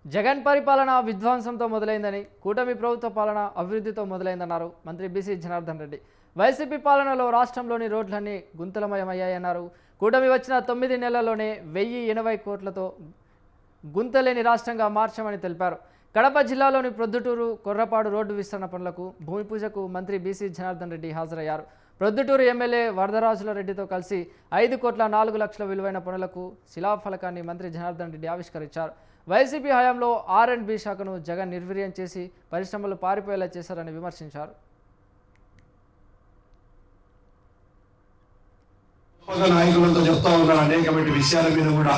జగన్ పరిపాలన విధ్వంసంతో మొదలైందని కూటమి ప్రభుత్వ పాలన అభివృద్ధితో మొదలైందన్నారు మంత్రి బీసీ జనార్దన్ రెడ్డి। వైసీపీ పాలనలో రాష్ట్రంలోని రోడ్లన్నీ గుంతలమయమయ్యాయన్నారు। కూటమి వచ్చిన 9 నెలల్లోనే 1080 కోట్లతో గుంతలేని రాష్ట్రంగా మార్చామని తెలిపారు। కడప జిల్లాలోని ప్రొద్దుటూరు కొర్రపాడు రోడ్డు విస్తరణ పనులకు భూమి పూజకు మంత్రి బీసీ జనార్దన్ రెడ్డి హాజరయ్యారు। ప్రొద్దుటూరు ఎమ్మెల్యే వరదరాజుల రెడ్డితో కలిసి 5,04,00,000 విలువైన పనులకు శిలాఫలకాన్ని మంత్రి జనార్దన్ రెడ్డి ఆవిష్కరించారు। వైసీపీ హయాంలో R&B శాఖను జగన్ నిర్వీర్యం చేసి పరిశ్రమలు పారిపోయేలా చేశారని విమర్శించారు। నాయకులంతా చెప్తా ఉన్నారు అనేకమైన విషయాల మీద కూడా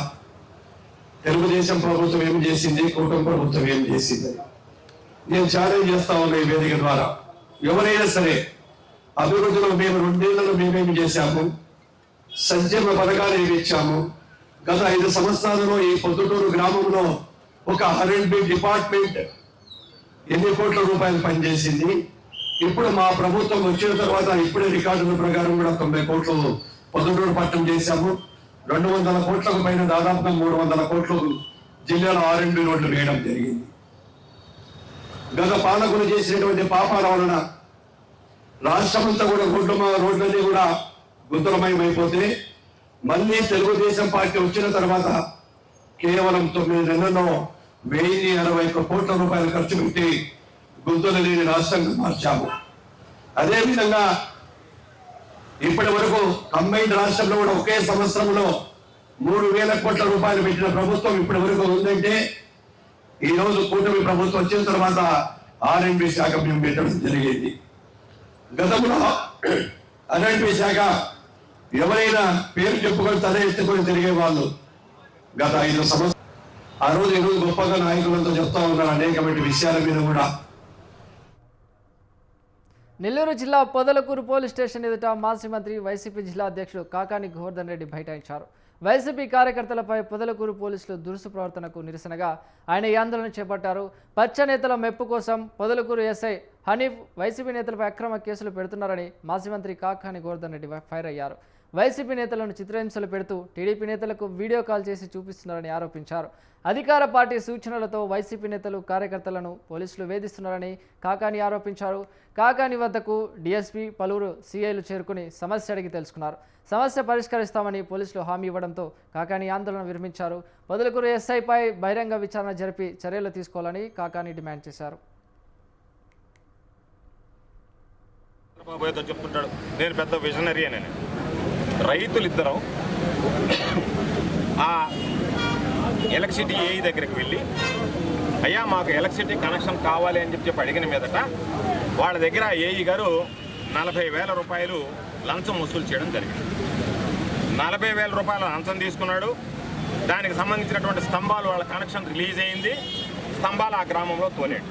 తెలుగుదేశం ప్రభుత్వం ఏం చేసింది, కూటమి ప్రభుత్వం ఏం చేసింది నేను ఛాలెంజ్ చేస్తా ఉన్నా ఈ వేదిక ద్వారా। ఎవరైనా సరే అభివృద్ధిలో మేము 2 ఏళ్లలో మేమేమి చేశాము, సంక్షేమ పథకాలు ఏమి ఇచ్చాము, గత 5 సంవత్సరాలలో ఈ పొద్దుటూరు గ్రామంలో ఒక R&B డిపార్ట్మెంట్ ఎన్ని కోట్ల రూపాయలు పనిచేసింది, ఇప్పుడు మా ప్రభుత్వం వచ్చిన తర్వాత ఇప్పుడే రికార్డుల ప్రకారం కూడా 90 కోట్లు పొద్దుటూరు పట్టణం చేశాము। 200 కోట్లకు పైన దాదాపుగా 300 కోట్లు జిల్లాలో R&B రోడ్లు వేయడం జరిగింది। గత పాలకులు చేసినటువంటి పాపాల వలన రాష్ట్రమంతా కూడా రోడ్లన్నీ కూడా గుంతలమయమైపోతే మళ్ళీ తెలుగుదేశం పార్టీ వచ్చిన తర్వాత కేవలం 9 నెలల్లో 1061 కోట్ల రూపాయలు ఖర్చు పెట్టి గుంతలు లేని రాష్ట్రంగా మార్చాము। అదేవిధంగా ఇప్పటి వరకు కంబైన్డ్ రాష్ట్రంలో కూడా ఒకే సంవత్సరంలో 3,000 కోట్ల రూపాయలు పెట్టిన ప్రభుత్వం ఇప్పటి వరకు ఉందంటే ఈ రోజు కూటమి ప్రభుత్వం వచ్చిన తర్వాత R&B శాఖ మేము పెట్టడం జరిగింది। గతంలో R&B శాఖ ఎవరైనా పేరు చెప్పుకొని తల ఎత్తుకొని తిరిగే వాళ్ళు గత 5 సంవత్సరాలు ఆ రోజు ఈరోజు గొప్పగా నాయకులంతా చెప్తా ఉన్నారు అనేకమైన విషయాల మీద కూడా। నెల్లూరు జిల్లా పొదలకూరు పోలీస్ స్టేషన్ ఎదుట మాజీ మంత్రి వైసీపీ జిల్లా అధ్యక్షుడు కాకాని గోవర్ధన్ రెడ్డి బైఠాయించారు। వైసీపీ కార్యకర్తలపై పొదలకూరు పోలీసులు దురుసు ప్రవర్తనకు నిరసనగా ఆయన ఈ ఆందోళన చేపట్టారు। పచ్చ నేతల మెప్పు కోసం పొదలకూరు ఎస్ఐ హనీఫ్ వైసీపీ నేతలపై అక్రమ కేసులు పెడుతున్నారని మాజీ మంత్రి కాకాని గోవర్ధన్ రెడ్డి ఫైర్ అయ్యారు। వైసీపీ నేతలను చిత్రహింసలు పెడుతూ టీడీపీ నేతలకు వీడియో కాల్ చేసి చూపిస్తున్నారని ఆరోపించారు। అధికార పార్టీ సూచనలతో వైసీపీ నేతలు కార్యకర్తలను పోలీసులు వేధిస్తున్నారని కాకాని ఆరోపించారు। కాకాని వద్దకు డీఎస్పీ పలువురు సీఐలు చేరుకుని సమస్య అడిగి తెలుసుకున్నారు। సమస్య పరిష్కరిస్తామని పోలీసులు హామీ ఇవ్వడంతో కాకాని ఆందోళన విరమించారు। పొదలకూరు ఎస్ఐపై బహిరంగ విచారణ జరిపి చర్యలు తీసుకోవాలని కాకాని డిమాండ్ చేశారు। చెప్తుంటాడు నేను పెద్ద విజనరీ అని। రైతులిద్దరం ఆ ఎలక్ట్రిసిటీ ఏఈ దగ్గరికి వెళ్ళి అయ్యా మాకు ఎలక్ట్రిసిటీ కనెక్షన్ కావాలి అని చెప్పి అడిగిన మీదట వాళ్ళ దగ్గర ఏఈ గారు 40,000 రూపాయలు లంచం వసూలు చేయడం జరిగింది। 40,000 రూపాయల లంచం తీసుకున్నాడు। దానికి సంబంధించినటువంటి స్తంభాలు వాళ్ళ కనెక్షన్ రిలీజ్ అయింది। స్తంభాలు ఆ గ్రామంలో తోలేడు।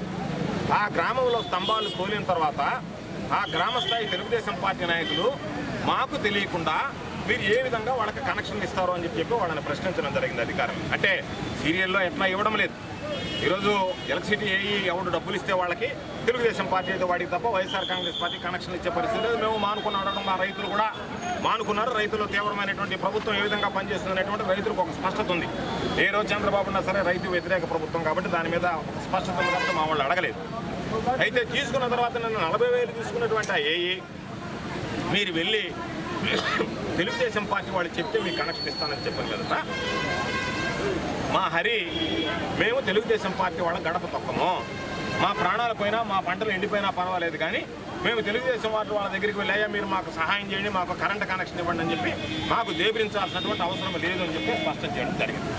ఆ గ్రామంలో స్తంభాలు తోలిన తర్వాత ఆ గ్రామస్థాయి తెలుగుదేశం పార్టీ నాయకులు మాకు తెలియకుండా మీరు ఏ విధంగా వాళ్ళకి కనెక్షన్ ఇస్తారో అని చెప్పి వాళ్ళని ప్రశ్నించడం జరిగింది అధికారం। అంటే సీరియల్లో ఎట్లా ఇవ్వడం లేదు। ఈరోజు ఎలక్ట్రిసిటీ ఏఈ ఎవడు డబ్బులు ఇస్తే వాళ్ళకి తెలుగుదేశం పార్టీ అయితే వాడికి తప్ప వైఎస్ఆర్ కాంగ్రెస్ పార్టీ కనెక్షన్ ఇచ్చే పరిస్థితి మేము మానుకున్నాడు। మా రైతులు కూడా మానుకున్నారు। రైతులు తీవ్రమైనటువంటి ప్రభుత్వం ఏ విధంగా పనిచేస్తుంది అనేటువంటి రైతులకు ఒక స్పష్టత ఉంది। ఏ రోజు చంద్రబాబు ఉన్నా సరే రైతు వ్యతిరేక ప్రభుత్వం కాబట్టి దాని మీద స్పష్టత ఉంది కాబట్టి మా వాళ్ళు అడగలేదు। అయితే తీసుకున్న తర్వాత నన్ను 40,000 తీసుకున్నటువంటి ఆ ఏఈ మీరు వెళ్ళి తెలుగుదేశం పార్టీ వాళ్ళు చెప్తే మీకు కనెక్షన్ ఇస్తానని చెప్పాను కదా మా హరి మేము తెలుగుదేశం పార్టీ వాళ్ళ గడప తొక్కము, మా ప్రాణాలు పోయినా మా పంటలు ఎండిపోయినా పర్వాలేదు కానీ మేము తెలుగుదేశం పార్టీ వాళ్ళ దగ్గరికి వెళ్ళి అయ్యా మీరు మాకు సహాయం చేయండి, మాకు కరెంట్ కనెక్షన్ ఇవ్వండి అని చెప్పి మాకు దేబరించాల్సినటువంటి అవసరం లేదు అని చెప్పి స్పష్టం చేయడం జరిగింది।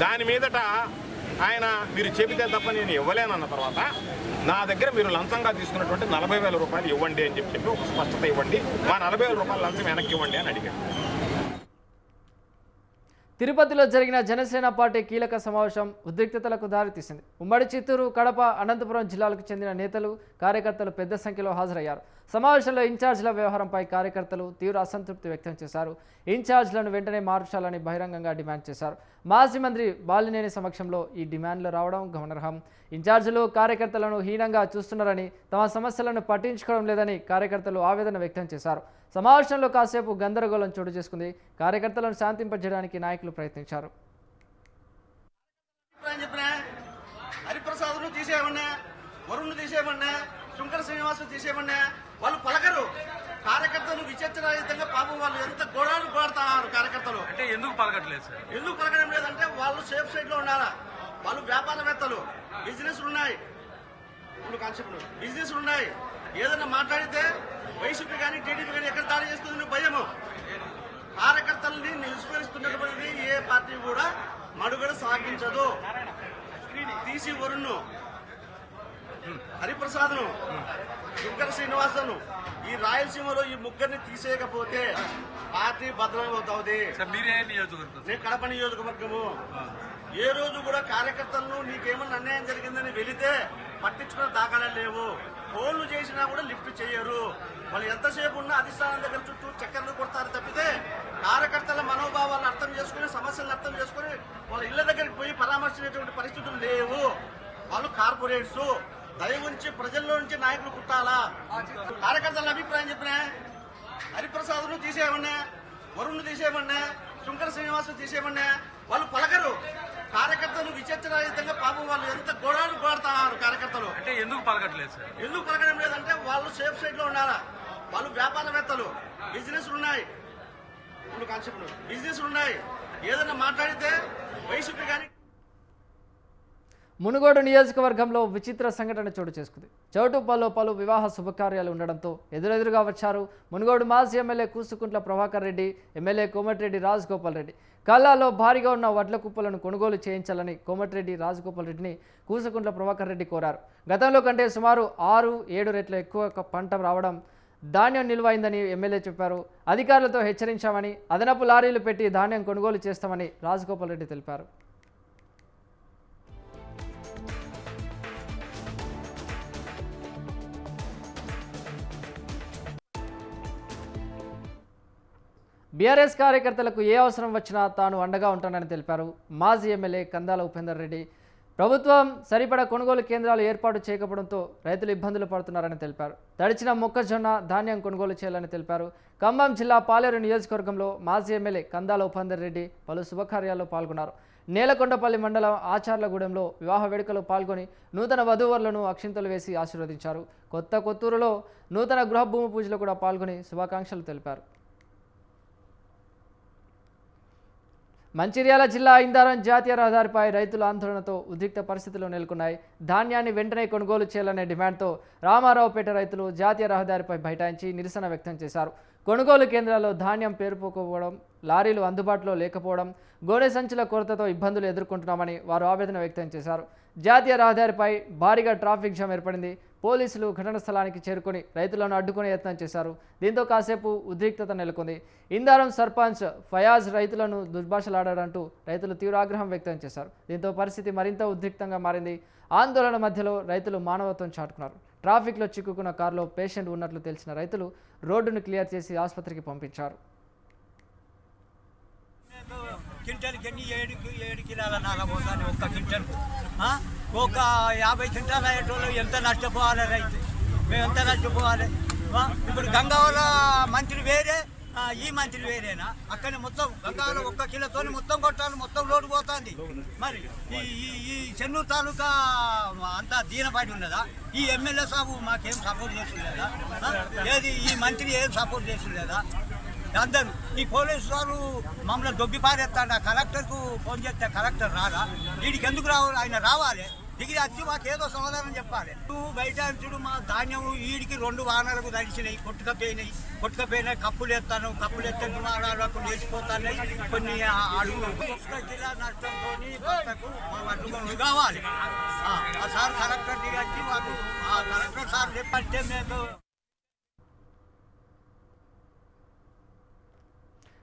దాని మీదట ఆయన మీరు చెబితే తప్ప నేను ఇవ్వలేనన్న తర్వాత నా దగ్గర మీరు లంచంగా తీసుకున్నటువంటి 40,000 రూపాయలు ఇవ్వండి అని చెప్పి ఒక స్పష్టత ఇవ్వండి, మా 40,000 రూపాయల లంచం వెనక్కి ఇవ్వండి అని అడిగాడు। తిరుపతిలో జరిగిన జనసేన పార్టీ కీలక సమావేశం ఉద్రిక్తతలకు దారితీసింది। ఉమ్మడి చిత్తూరు, కడప, అనంతపురం జిల్లాలకు చెందిన నేతలు, కార్యకర్తలు పెద్ద సంఖ్యలో హాజరయ్యారు। సమావేశంలో ఇన్ఛార్జీల వ్యవహారంపై కార్యకర్తలు తీవ్ర అసంతృప్తి వ్యక్తం చేశారు। ఇన్ఛార్జీలను వెంటనే మార్చాలని బహిరంగంగా డిమాండ్ చేశారు। మాజీ మంత్రి బాలినేని సమక్షంలో ఈ డిమాండ్లు రావడం గమనార్హం। ఇన్ఛార్జీలు కార్యకర్తలను హీనంగా చూస్తున్నారని, తమ సమస్యలను పట్టించుకోవడం లేదని కార్యకర్తలు ఆవేదన వ్యక్తం చేశారు। సమావేశంలో కాసేపు గందరగోళం చోటు చేసుకుంది। కార్యకర్తలను శాంతింపజేయడానికి నాయకులు ప్రయత్నించారు। తీసేయమన్నా, వరుణ్ తీసేయమన్నా, శంకర శ్రీనివాస్ తీసేయమన్నా వాళ్ళు పలకరు. కార్యకర్తలు విచక్షణారహితంగా పాపం వాళ్ళు ఎంత గోడాలు గోడతారు కార్యకర్తలు. అంటే ఎందుకు పలకట్లేదు సార్? ఎందుకు పలకడం లేదంటే వాళ్ళు సేఫ్ సైడ్ లో ఉండాలా. వాళ్ళు వ్యాపారవేత్తలు, బిజినెస్ ఉన్నాయి, బిజినెస్ ఉన్నాయి. ఏదైనా మాట్లాడితే వైసీపీ కానీ టీడీపీ కానీ ఎక్కడ దాడి చేస్తుంది భయము. కార్యకర్తల్ని నిస్మరిస్తున్నటువంటి ఏ పార్టీ కూడా మడుగడ సాగించదు. తీసి వరుణ్, హరిప్రసాద్ను, శంకర శ్రీనివాసను, ఈ రాయలసీమలో ఈ ముగ్గురిని తీసేయకపోతే పార్టీ భద్రమవుతుంది. నేను కడప నియోజకవర్గము. ఏ రోజు కూడా కార్యకర్తలను నీకేమన్నా అన్యాయం జరిగిందని వెళితే పట్టించుకునే దాఖలా లేవు. ఫోన్లు చేసినా కూడా లిఫ్ట్ చేయరు. వాళ్ళు ఎంతసేపు ఉన్నా అధిష్టానం దగ్గర చుట్టూ చక్కర్లు కొడతారు తప్పితే కార్యకర్తల మనోభావాలను అర్థం చేసుకుని, సమస్యలను అర్థం చేసుకుని వాళ్ళ ఇళ్ల దగ్గరికి పోయి పరామర్శించేటువంటి పరిస్థితులు లేవు. వాళ్ళు కార్పొరేట్స్. దయ ఉంచి ప్రజల్లో నుంచి నాయకులు పుట్టాలా. కార్యకర్తల అభిప్రాయం చెప్పినా హరిప్రసాద్ను తీసేయమన్నా, వరుణ్ తీసేయమన్నా, శంకర శ్రీనివాస్ తీసేయమన్నా వాళ్ళు పలకరు. కార్యకర్తలు విచక్షణారహితంగా పాపం వాళ్ళు ఎంత గోడాలు గోడతారు కార్యకర్తలు. అంటే ఎందుకు పలకట్లేదు సార్? ఎందుకు పలకడం లేదంటే వాళ్ళు సేఫ్ సైడ్ లో ఉండాలా. వాళ్ళు వ్యాపారవేత్తలు, బిజినెస్ ఉన్నాయి, బిజినెస్ ఉన్నాయి. ఏదైనా మాట్లాడితే వైసీపీ కానీ. మునుగోడు నియోజకవర్గంలో విచిత్ర సంఘటన చోటు చేసుకుంది. చౌటుప్పల్లో పలు వివాహ శుభకార్యాలు ఉండడంతో ఎదురెదురుగా వచ్చారు మునుగోడు మాజీ ఎమ్మెల్యే కూసుకుంట్ల ప్రభాకర్ రెడ్డి, ఎమ్మెల్యే కోమటిరెడ్డి రాజగోపాల్ రెడ్డి. కల్లాలో భారీగా ఉన్న వడ్ల కుప్పలను కొనుగోలు చేయించాలని కోమటిరెడ్డి రాజగోపాల్ రెడ్డిని కూసుకుంట్ల ప్రభాకర్ రెడ్డి కోరారు. గతంలో కంటే సుమారు 6-7 రెట్ల ఎక్కువ పంట రావడం, ధాన్యం నిల్వైందని ఎమ్మెల్యే చెప్పారు. అధికారులతో హెచ్చరించామని, అదనపు లారీలు పెట్టి ధాన్యం కొనుగోలు చేస్తామని రాజగోపాల్ రెడ్డి తెలిపారు. బీఆర్ఎస్ కార్యకర్తలకు ఏ అవసరం వచ్చినా తాను అండగా ఉంటానని తెలిపారు మాజీ ఎమ్మెల్యే కందాల ఉపేందర్ రెడ్డి. ప్రభుత్వం సరిపడా కొనుగోలు కేంద్రాలు ఏర్పాటు చేయకపోవడంతో రైతులు ఇబ్బందులు పడుతున్నారని తెలిపారు. తడిచిన మొక్కజొన్న ధాన్యం కొనుగోలు చేయాలని తెలిపారు. ఖమ్మం జిల్లా పాలేరు నియోజకవర్గంలో మాజీ ఎమ్మెల్యే కందాల ఉపేందర్ రెడ్డి పలు శుభకార్యాల్లో పాల్గొన్నారు. నేలకొండపల్లి మండలం ఆచార్లగూడెంలో వివాహ వేడుకలో పాల్గొని నూతన వధూవరులను అక్షింతలు వేసి ఆశీర్వదించారు. కొత్తూరులో నూతన గృహ భూమి పూజలో కూడా పాల్గొని శుభాకాంక్షలు తెలిపారు. మంచిర్యాల జిల్లా ఇందారం జాతీయ రహదారిపై రైతుల ఆందోళనతో ఉద్రిక్త పరిస్థితులు నెలకొన్నాయి. ధాన్యాన్ని వెంటనే కొనుగోలు చేయాలనే డిమాండ్తో రామారావుపేట రైతులు జాతీయ రహదారిపై బైఠాయించి నిరసన వ్యక్తం చేశారు. కొనుగోలు కేంద్రాల్లో ధాన్యం పేరుపోకపోవడం, లారీలు అందుబాటులో లేకపోవడం, గోనె సంచుల కొరతతో ఇబ్బందులు ఎదుర్కొంటున్నామని వారు ఆవేదన వ్యక్తం చేశారు. జాతీయ రహదారిపై భారీగా ట్రాఫిక్ జామ్ ఏర్పడింది. పోలీసులు ఘటనా స్థలానికి చేరుకొని రైతులను అడ్డుకునే యత్నం చేశారు. దీంతో కాసేపు ఉద్రిక్తత నెలకొంది. ఇందారం సర్పంచ్ ఫయాజ్ రైతులను దుర్భాషలాడారంటూ రైతులు తీవ్ర ఆగ్రహం వ్యక్తం చేశారు. దీంతో పరిస్థితి మరింత ఉద్రిక్తంగా మారింది. ఆందోళన మధ్యలో రైతులు మానవత్వం చాటుకున్నారు. ట్రాఫిక్లో చిక్కుకున్న కారులో పేషెంట్ ఉన్నట్లు తెలిసిన రైతులు రోడ్డును క్లియర్ చేసి ఆసుపత్రికి పంపించారు. క్వింటల్కి ఎన్ని 7 కిలోల నాల పోతాను ఒక్క క్వింటల్కు. ఒక 50 క్వింటాలు అయ్యేటోళ్ళు ఎంత నష్టపోవాలి రైతు? మేము ఎంత నష్టపోవాలి? ఇప్పుడు గంగావల మంత్రి వేరే, ఈ మంత్రి వేరేనా? అక్కడనే మొత్తం గంగావల 1 కిలోతో మొత్తం కొట్టాలి, మొత్తం లోటు పోతుంది. మరి ఈ చెన్నూరు తాలూకా అంతా దీనపడి ఉన్నదా? ఈ ఎమ్మెల్యే సాబు మాకేం సపోర్ట్ చేస్తుందా? ఏది ఈ మంత్రి ఏం సపోర్ట్ చేస్తుందా? అందరూ ఈ పోలీసు వారు మమ్మల్ని దొబ్బి పారేస్తాడు. కలెక్టర్కు ఫోన్ చేస్తే కలెక్టర్ రాదా? వీడికి ఎందుకు రావాలి? ఆయన రావాలి, దిగి వచ్చి మాకేదో సమాధానం చెప్పాలి. బయట అంచుడు మా ధాన్యం వీడికి 2 వాహనాలకు తడిచినాయి, కొట్టుకపోయినాయి. కప్పులు ఎత్తాను, కప్పులు ఎత్తే వాహనాలకు లేచిపోతాయి. కొన్ని అడుగులు 1 కిలో నష్టంతో భర్తకు మా అడ్డుకొని కావాలి. ఆ సార్ కలెక్టర్ దిగి వచ్చి మాకు కలెక్టర్ సార్ చెప్పంటే మేము.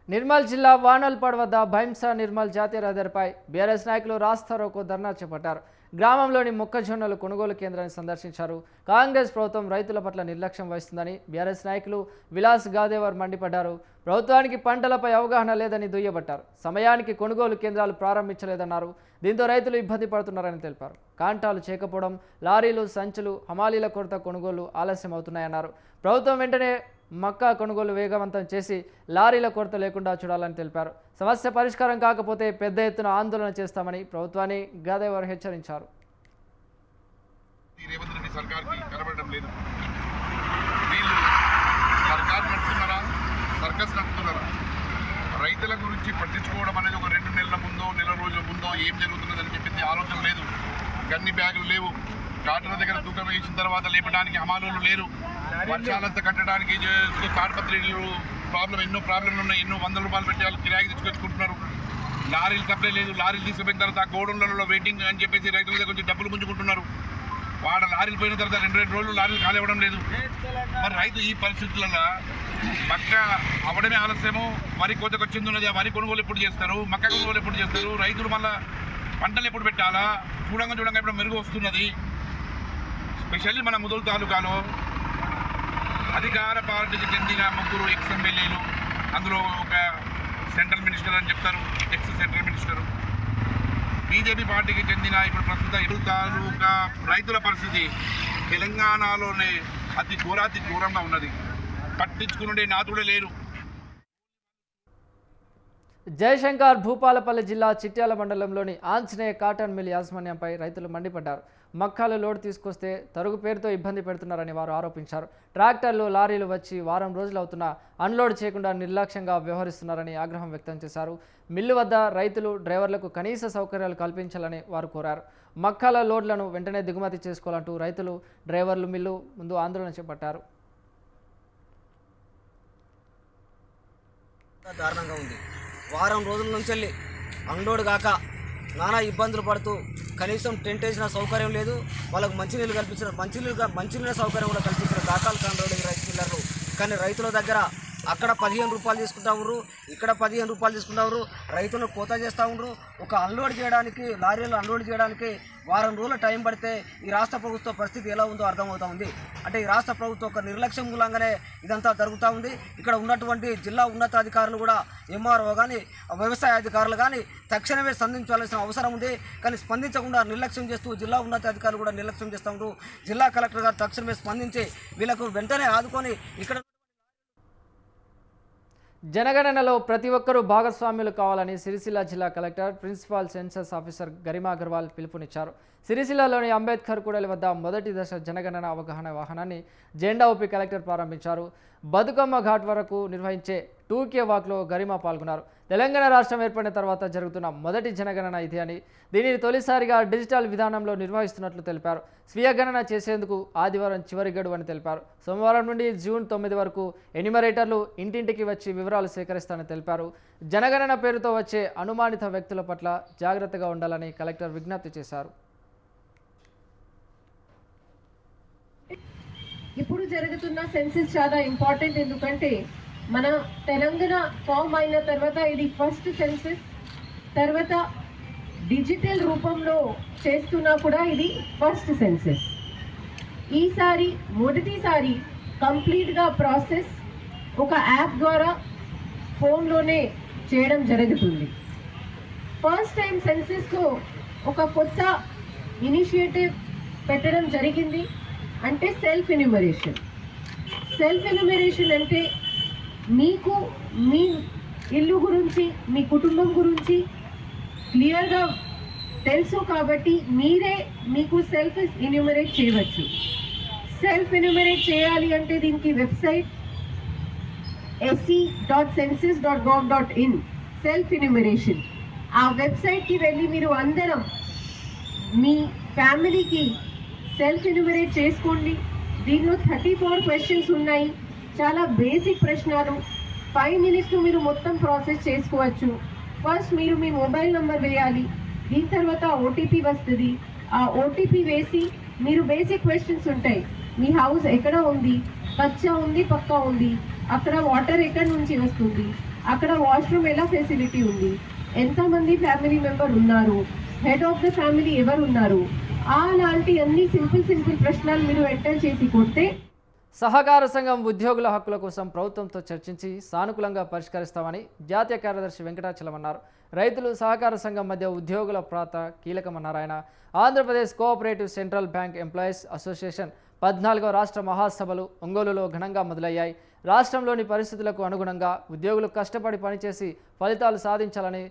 నిర్మల్ జిల్లా వానల్పాడ్ వద్ద భైంసా నిర్మల్ జాతీయ రహదారిపై బీఆర్ఎస్ నాయకులు రాస్తారోకో ధర్నా చేపట్టారు. గ్రామంలోని మొక్కజొన్నలు కొనుగోలు కేంద్రాన్ని సందర్శించారు. కాంగ్రెస్ ప్రభుత్వం రైతుల పట్ల నిర్లక్ష్యం వహిస్తుందని బీఆర్ఎస్ నాయకులు విలాస్ గాదేవర్ మండిపడ్డారు. ప్రభుత్వానికి పంటలపై అవగాహన లేదని దుయ్యబట్టారు. సమయానికి కొనుగోలు కేంద్రాలు ప్రారంభించలేదన్నారు. దీంతో రైతులు ఇబ్బంది పడుతున్నారని తెలిపారు. కాంటాలు చేయకపోవడం, లారీలు, సంచులు, హమాలీల కొరత కొనుగోలు ఆలస్యం అవుతున్నాయన్నారు. ప్రభుత్వం వెంటనే మక్కా కొనుగోలు వేగవంతం చేసి లారీల కొరత లేకుండా చూడాలని తెలిపారు. సమస్య పరిష్కారం కాకపోతే పెద్ద ఎత్తున ఆందోళన చేస్తామని ప్రభుత్వాన్ని గాదేవర్ హెచ్చరించారు. ఈ రేవంత్ రెడ్డి సర్కార్కి కనబడడం లేదు. వీళ్ళు సర్కార్ నడుపుతున్నారా, సర్కస్ నడుపుతున్నారా? రైతుల గురించి పట్టించుకోవడం అనేది ఒక 2 నెలల ముందో, నెల రోజుల ముందో ఏం జరుగుతున్నదని చెప్పింది ఆలోచన లేదు. గన్ని బ్యాగులు లేవు, కాటల దగ్గర తూకం వేసిన తర్వాత లేపడానికి హమాలులు లేరు, వర్షాలంతా కట్టడానికి తాడిపత్రులు ఎన్నో ప్రాబ్లంలు ఉన్నాయి. ఎన్నో ₹100 పెట్టి వాళ్ళు కిరాయికి తెచ్చుకొచ్చుకుంటున్నారు. లారీలు సప్లై లేదు. లారీలు తీసుకుపోయిన తర్వాత ఆ గోడౌన్లలో వెయిటింగ్ అని చెప్పేసి రైతుల దగ్గర కొంచెం డబ్బులు గుంజుకుంటున్నారు. వాడ లారీలు పోయిన తర్వాత 2 రోజులు లారీలు ఖాళీ అవ్వడం లేదు. మరి రైతు ఈ పరిస్థితులలో మక్క అవ్వడమే ఆలస్యము. వరి కోతకు వచ్చింది ఉన్నది. ఆ వరి కొనుగోలు ఎప్పుడు చేస్తారు, మక్క కొనుగోలు ఎప్పుడు చేస్తారు, రైతులు మళ్ళీ పంటలు ఎప్పుడు పెట్టాలా? చూడంగా ఇప్పుడు మెరుగు వస్తున్నది. స్పెషల్లీ మన ముదోల్ తాలూకాలో అధికార పార్టీకి చెందిన 3 ఎక్స్ ఎమ్మెల్యేలు, అందులో ఒక సెంట్రల్ మినిస్టర్ అని చెప్తారు, ఎక్స్ సెంట్రల్ మినిస్టరు. బీజేపీ పార్టీకి చెందిన ఇప్పుడు ప్రస్తుత ఇరు తాలూకా రైతుల పరిస్థితి తెలంగాణలోనే అతి ఘోరంగా ఉన్నది. పట్టించుకునే నాతుడే లేరు. జయశంకర్ భూపాలపల్లి జిల్లా చిట్యాల మండలంలోని ఆంజనేయ కాటన్ మిల్ యాజమాన్యంపై రైతులు మండిపడ్డారు. మక్కాలు లోడ్ తీసుకొస్తే తరుగు పేరుతో ఇబ్బంది పెడుతున్నారని వారు ఆరోపించారు. ట్రాక్టర్లు, లారీలు వచ్చి వారం రోజులు అవుతున్నా అన్లోడ్ చేయకుండా నిర్లక్ష్యంగా వ్యవహరిస్తున్నారని ఆగ్రహం వ్యక్తం చేశారు. మిల్లు వద్ద రైతులు, డ్రైవర్లకు కనీస సౌకర్యాలు కల్పించాలని వారు కోరారు. మక్కాల లోడ్లను వెంటనే దిగుమతి చేసుకోవాలంటూ రైతులు, డ్రైవర్లు మిల్లు ముందు ఆందోళన చేపట్టారు. దారుణంగా ఉంది. వారం రోజుల నుంచి వెళ్ళి అన్లోడ్ కాక నానా ఇబ్బందులు పడుతూ కనీసం టెంట్ వేసిన సౌకర్యం లేదు. వాళ్ళకు మంచినీళ్ళు కల్పించిన మంచినీళ్ళ సౌకర్యం కూడా కల్పించిన దాఖలు కాని రైతు మిల్లర్లు. కానీ రైతుల దగ్గర అక్కడ ₹15 తీసుకుంటా ఉన్నారు, ఇక్కడ ₹15 తీసుకుంటా ఉన్నారు. రైతులను కోత చేస్తూ ఉన్నారు. ఒక అన్లోడ్ చేయడానికి, లారీలు అన్లోడ్ చేయడానికి వారం రోజుల టైం పడితే ఈ రాష్ట్ర ప్రభుత్వ పరిస్థితి ఎలా ఉందో అర్థమవుతా ఉంది. అంటే ఈ రాష్ట్ర ప్రభుత్వం ఒక నిర్లక్ష్యం మూలంగానే ఇదంతా జరుగుతూ ఉంది. ఇక్కడ ఉన్నటువంటి జిల్లా ఉన్నతాధికారులు కూడా, ఎంఆర్ఓ కానీ, వ్యవసాయ అధికారులు కానీ తక్షణమే స్పందించాల్సిన అవసరం ఉంది. కానీ స్పందించకుండా నిర్లక్ష్యం చేస్తూ జిల్లా ఉన్నతాధికారులు కూడా నిర్లక్ష్యం చేస్తూ ఉంటారు. జిల్లా కలెక్టర్ గారు తక్షణమే స్పందించి వీళ్ళకు వెంటనే ఆదుకొని ఇక్కడ జనగణనలో ప్రతి ఒక్కరూ భాగస్వామ్యులు కావాలని సిరిసిల్ల జిల్లా collector, principal census officer Garima Agarwal పిలుపునిచ్చారు. సిరిసిల్లలోని అంబేద్కర్ కూడలి వద్ద మొదటి దశ జనగణన అవగాహన వాహనాన్ని జెండా ఊపి కలెక్టర్ ప్రారంభించారు. బతుకమ్మ ఘాట్ వరకు నిర్వహించే 2K వాక్లో గరిమా పాల్గొన్నారు. తెలంగాణ రాష్ట్రం ఏర్పడిన తర్వాత జరుగుతున్న మొదటి జనగణన ఇది అని, దీనిని తొలిసారిగా డిజిటల్ విధానంలో నిర్వహిస్తున్నట్లు తెలిపారు. స్వీయ గణన చేసేందుకు ఆదివారం చివరి గడువు అని తెలిపారు. సోమవారం నుండి జూన్ 9 వరకు ఎన్యుమరేటర్లు ఇంటింటికి వచ్చి వివరాలు సేకరిస్తారని తెలిపారు. జనగణన పేరుతో వచ్చే అనుమానిత వ్యక్తుల పట్ల జాగ్రత్తగా ఉండాలని కలెక్టర్ విజ్ఞప్తి చేశారు. ఇప్పుడు జరుగుతున్న సెన్సస్ చాలా ఇంపార్టెంట్. ఎందుకంటే మన తెలంగాణ ఫామ్ అయిన తర్వాత ఇది ఫస్ట్ సెన్సస్. తర్వాత డిజిటల్ రూపంలో చేస్తున్నా కూడా ఇది ఫస్ట్ సెన్సస్. ఈసారి మొదటిసారి కంప్లీట్గా ప్రాసెస్ ఒక యాప్ ద్వారా ఫోన్లోనే చేయడం జరుగుతుంది. ఫస్ట్ టైం సెన్సస్లో ఒక కొత్త ఇనిషియేటివ్ పెట్టడం జరిగింది. అంటే సెల్ఫ్ ఎన్యూమరేషన్. సెల్ఫ్ ఎన్యూమరేషన్ అంటే మీకు మీ ఇల్లు గురించి, మీ కుటుంబం గురించి క్లియర్గా తెలుసు కాబట్టి మీరే మీకు సెల్ఫ్ ఎన్యూమరేట్ చేయవచ్చు. సెల్ఫ్ ఎన్యూమరేట్ చేయాలి అంటే దీనికి వెబ్సైట్ se.census.gov.in సెల్ఫ్ ఎన్యూమరేషన్. ఆ వెబ్సైట్కి వెళ్ళి మీరు అందరం మీ ఫ్యామిలీకి సెల్ఫ్ ఎన్యూమరేట్ చేసుకోండి. దీనిలో 34 క్వశ్చన్స్ ఉన్నాయి. చాలా బేసిక్ ప్రశ్నలు. 5 minutes మీరు మొత్తం ప్రాసెస్ చేసుకోవచ్చు. ఫస్ట్ మీరు మీ మొబైల్ నెంబర్ వేయాలి. దీని తర్వాత ఓటీపీ వస్తుంది. ఆ ఓటీపీ వేసి మీరు బేసిక్ క్వశ్చన్స్ ఉంటాయి. మీ హౌస్ ఎక్కడ ఉంది, కచ్చా ఉంది, పక్కా ఉంది, అక్కడ వాటర్ ఎక్కడి నుంచి వస్తుంది, అక్కడ వాష్రూమ్ ఎలా ఫెసిలిటీ ఉంది, ఎంతమంది ఫ్యామిలీ మెంబర్ ఉన్నారు, హెడ్ ఆఫ్ ద ఫ్యామిలీ ఎవరు ఉన్నారు, అలాంటి అన్ని సింపుల్ ప్రశ్నలు మీరు ఎంటర్ చేసి కొడితే సహకార సంఘం ఉద్యోగుల హక్కుల కోసం ప్రభుత్వంతో చర్చించి సానుకూలంగా పరిష్కరిస్తామని జాతీయ కార్యదర్శి వెంకటాచలం అన్నారు. రైతులు సహకార సంఘం మధ్య ఉద్యోగుల ప్రాత కీలకమన్నారు ఆయన. Andhra Pradesh cooperative central bank employees association 14వ రాష్ట్ర మహాసభలు ఒంగోలులో ఘనంగా మొదలయ్యాయి. రాష్ట్రంలోని పరిస్థితులకు అనుగుణంగా ఉద్యోగులు కష్టపడి పనిచేసి ఫలితాలు సాధించాలని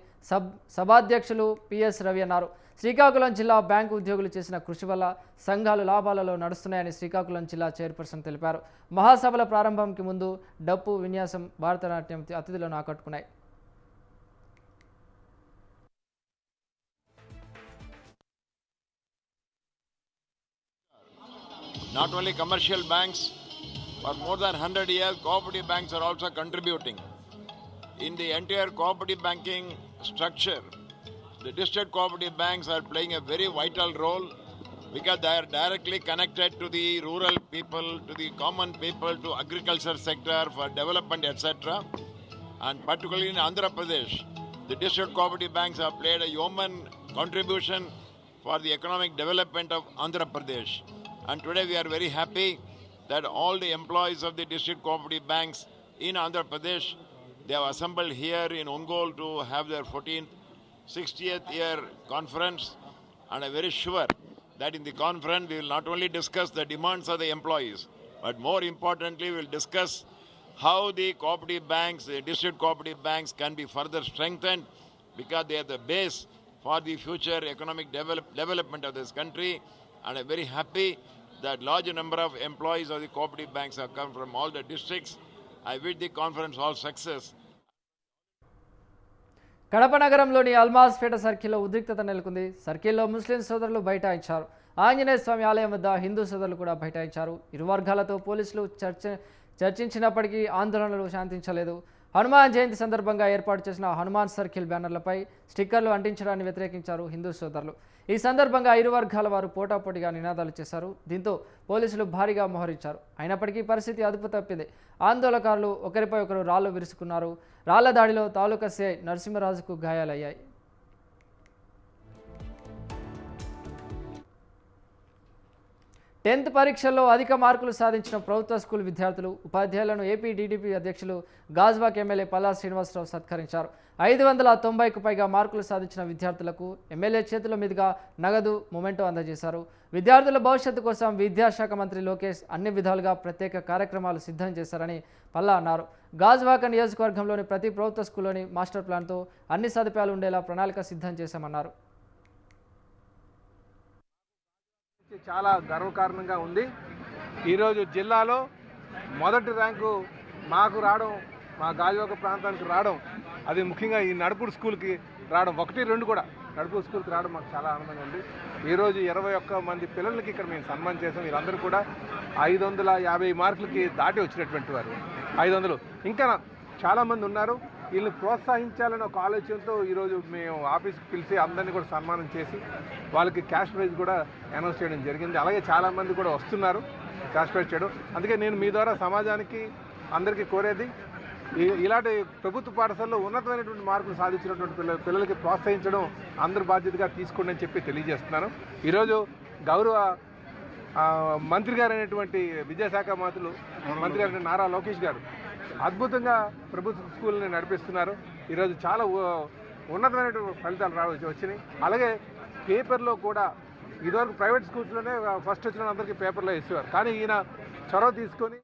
సభాధ్యక్షులు పిఎస్ రవి అన్నారు. శ్రీకాకుళం జిల్లా బ్యాంకు ఉద్యోగులు చేసిన కృషి వల్ల సంఘాలు లాభాలలో నడుస్తున్నాయని శ్రీకాకుళం జిల్లా చైర్పర్సన్ తెలిపారు. మహాసభల ప్రారంభంకి ముందు డప్పు విన్యాసం, భారతనాట్యం అతిథులను ఆకట్టుకున్నాయి. Not only commercial banks, for more than 100 years, cooperative banks are also contributing. In the entire cooperative banking structure, the district cooperative banks are playing a very vital role because they are directly connected to the rural people, to the common people, to agriculture sector for development, etc. And particularly in Andhra Pradesh, the district cooperative banks have played a yeoman contribution for the economic development of Andhra Pradesh. And today we are very happy that all the employees of the district cooperative banks in Andhra Pradesh, they have assembled here in Ongole to have their 14th, 60th year conference. And I'm very sure that in the conference we will not only discuss the demands of the employees, but more importantly we will discuss how the cooperative banks, the district cooperative banks can be further strengthened because they are the base for the future economic development of this country. And I'm very happy that large number of employees of the cooperative banks have come from all the districts. I wish the conference all success. Kadapa నగరంలోని Almaz పేట సర్కిల్లో ఉద్రిక్తత నెలకొంది. సర్కిల్లో ముస్లిం సోదరులు బైఠాయించారు. ఆంజనేయ స్వామి ఆలయం వద్ద హిందూ సోదరులు కూడా బైఠాయించారు. ఇరు వర్గాలతో పోలీసులు చర్చించినప్పటికీ ఆందోళనలు శాంతించలేదు. హనుమాన్ జయంతి సందర్భంగా ఏర్పాటు చేసిన హనుమాన్ సర్కిల్ బ్యానర్లపై స్టిక్కర్లు అంటించడాన్ని వ్యతిరేకించారు హిందూ సోదరులు. ఈ సందర్భంగా ఇరు వర్గాల వారు పోటాపోటీగా నినాదాలు చేశారు. దీంతో పోలీసులు భారీగా మోహరించారు. అయినప్పటికీ పరిస్థితి అదుపు తప్పింది. ఆందోళనకారులు ఒకరిపై ఒకరు రాళ్లు విరుచుకున్నారు. రాళ్ల దాడిలో తాలూకా సిఐ నరసింహరాజుకు గాయాలయ్యాయి. టెన్త్ పరీక్షల్లో అధిక మార్కులు సాధించిన ప్రభుత్వ స్కూల్ విద్యార్థులు, ఉపాధ్యాయులను ఏపీ టీడీపీ అధ్యక్షులు గాజువాక్ ఎమ్మెల్యే పల్లా శ్రీనివాసరావు సత్కరించారు. 590కు పైగా మార్కులు సాధించిన విద్యార్థులకు ఎమ్మెల్యే చేతుల మీదుగా నగదు మొమెంటో అందజేశారు. విద్యార్థుల భవిష్యత్తు కోసం విద్యాశాఖ మంత్రి లోకేష్ అన్ని విధాలుగా ప్రత్యేక కార్యక్రమాలు సిద్ధం చేశారని పల్లా అన్నారు. గాజువాక నియోజకవర్గంలోని ప్రతి ప్రభుత్వ స్కూల్లోని మాస్టర్ ప్లాన్తో అన్ని సదుపాయాలు ఉండేలా ప్రణాళిక సిద్ధం చేశామన్నారు. చాలా గర్వకారణంగా ఉంది. ఈరోజు జిల్లాలో మొదటి ర్యాంకు మాకు రావడం, మా గాజువాక ప్రాంతానికి రావడం, అది ముఖ్యంగా ఈ నడుపుడు స్కూల్కి రావడం, 1, 2 కూడా నడుపుడు స్కూల్కి రావడం మాకు చాలా ఆనందంగా ఉంది. ఈరోజు 21 మంది పిల్లలకి ఇక్కడ మేము సన్మానం చేసాం. వీళ్ళందరూ కూడా 550 మార్కులకి దాటి వచ్చినటువంటి వారు. 500 ఇంకా చాలామంది ఉన్నారు. వీళ్ళని ప్రోత్సహించాలని ఒక ఆలోచనతో ఈరోజు మేము ఆఫీస్కి పిలిచి అందరినీ కూడా సన్మానం చేసి వాళ్ళకి క్యాష్ ప్రైజ్ కూడా అనౌన్స్ చేయడం జరిగింది. అలాగే చాలామంది కూడా వస్తున్నారు క్యాష్ ప్రైజ్ చేయడం. అందుకే నేను మీ ద్వారా సమాజానికి అందరికీ కోరేది, ఇలాంటి ప్రభుత్వ పాఠశాలలో ఉన్నతమైనటువంటి మార్కులు సాధించినటువంటి పిల్లలకి ప్రోత్సహించడం అందరి బాధ్యతగా తీసుకోండి అని చెప్పి తెలియజేస్తున్నాను. ఈరోజు గౌరవ మంత్రి గారు అయినటువంటి విద్యాశాఖ మంత్రి గారు నారా లోకేష్ గారు అద్భుతంగా ప్రభుత్వ స్కూల్ని నడిపిస్తున్నారు. ఈరోజు చాలా ఉన్నతమైనటువంటి ఫలితాలు వచ్చినాయి. అలాగే పేపర్లో కూడా ఇదివరకు ప్రైవేట్ స్కూల్స్లోనే ఫస్ట్ వచ్చిన అందరికీ పేపర్లో ఇస్తారు. కానీ ఈయన చొరవ తీసుకొని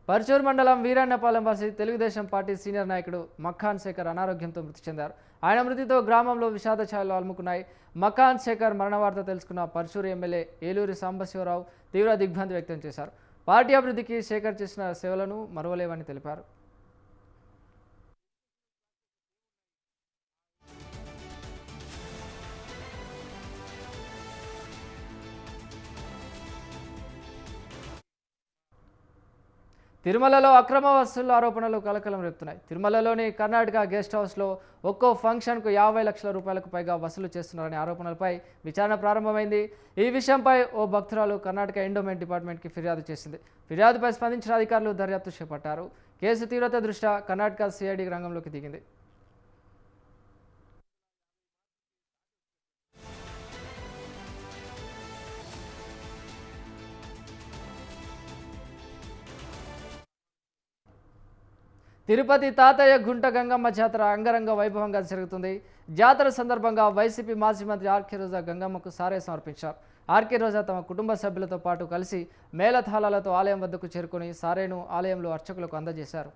పర్చూరు మండలం వీరాన్నపాలెం వాసి తెలుగుదేశం పార్టీ సీనియర్ నాయకుడు మక్ఖాన్ శేఖర్ అనారోగ్యంతో మృతి చెందారు. ఆయన మృతితో గ్రామంలో విషాద ఛాయలు అలుముకున్నాయి. మక్ఖాన్ శేఖర్ మరణ వార్త తెలుసుకున్న పర్చూరు ఎమ్మెల్యే ఏలూరి సాంబశివరావు తీవ్ర దిగ్భ్రాంతి వ్యక్తం చేశారు. పార్టీ అభివృద్ధికి శేఖర్ చేసిన సేవలను మరువలేవని తెలిపారు. తిరుమలలో అక్రమ వసూళ్ల ఆరోపణలు కలకలం రేపుతున్నాయి. తిరుమలలోని కర్ణాటక గెస్ట్ హౌస్లో ఒక్కో ఫంక్షన్కు 50 లక్షల రూపాయలకు పైగా వసూలు చేస్తున్నారనే ఆరోపణలపై విచారణ ప్రారంభమైంది. ఈ విషయంపై ఓ భక్తురాలు కర్ణాటక ఎండోమెంట్ డిపార్ట్మెంట్కి ఫిర్యాదు చేసింది. ఫిర్యాదుపై స్పందించిన అధికారులు దర్యాప్తు చేపట్టారు. కేసు తీవ్రత దృష్ట్యా కర్ణాటక సిఐడి రంగంలోకి దిగింది. తిరుపతి తాతయ్య గుంట గంగమ్మ జాతర అంగరంగ వైభవంగా జరుగుతుంది. జాతర సందర్భంగా వైసీపీ మాజీ మంత్రి ఆర్కే రోజా గంగమ్మకు సారే సమర్పించారు. ఆర్కే రోజా తమ కుటుంబ సభ్యులతో పాటు కలిసి మేళతాళాలతో ఆలయం వద్దకు చేరుకుని సారేను ఆలయంలో అర్చకులకు అందజేశారు.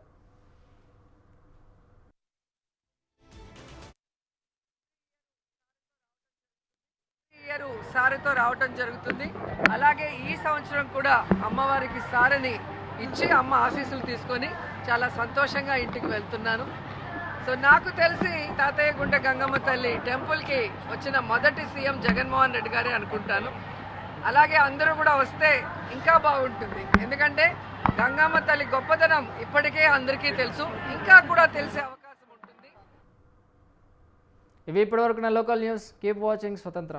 సారెతో రావటం జరుగుతుంది. అలాగే ఈ సంవత్సరం కూడా అమ్మవారికి సారెని ఇచ్చి అమ్మ ఆశీస్సులు తీసుకొని చాలా సంతోషంగా ఇంటికి వెళ్తున్నాను. సో నాకు తెలిసి తాతయ్య గుంట గంగమ్మ తల్లి టెంపుల్కి వచ్చిన మొదటి సీఎం జగన్మోహన్ రెడ్డి గారే అనుకుంటాను. అలాగే అందరూ కూడా వస్తే ఇంకా బాగుంటుంది. ఎందుకంటే గంగమ్మ తల్లి గొప్పతనం ఇప్పటికే అందరికీ తెలుసు, ఇంకా కూడా తెలిసే అవకాశం ఉంటుంది. ఇవి ఇప్పటివరకు నా లోకల్ న్యూస్. కీప్ వాచింగ్ స్వతంత్ర.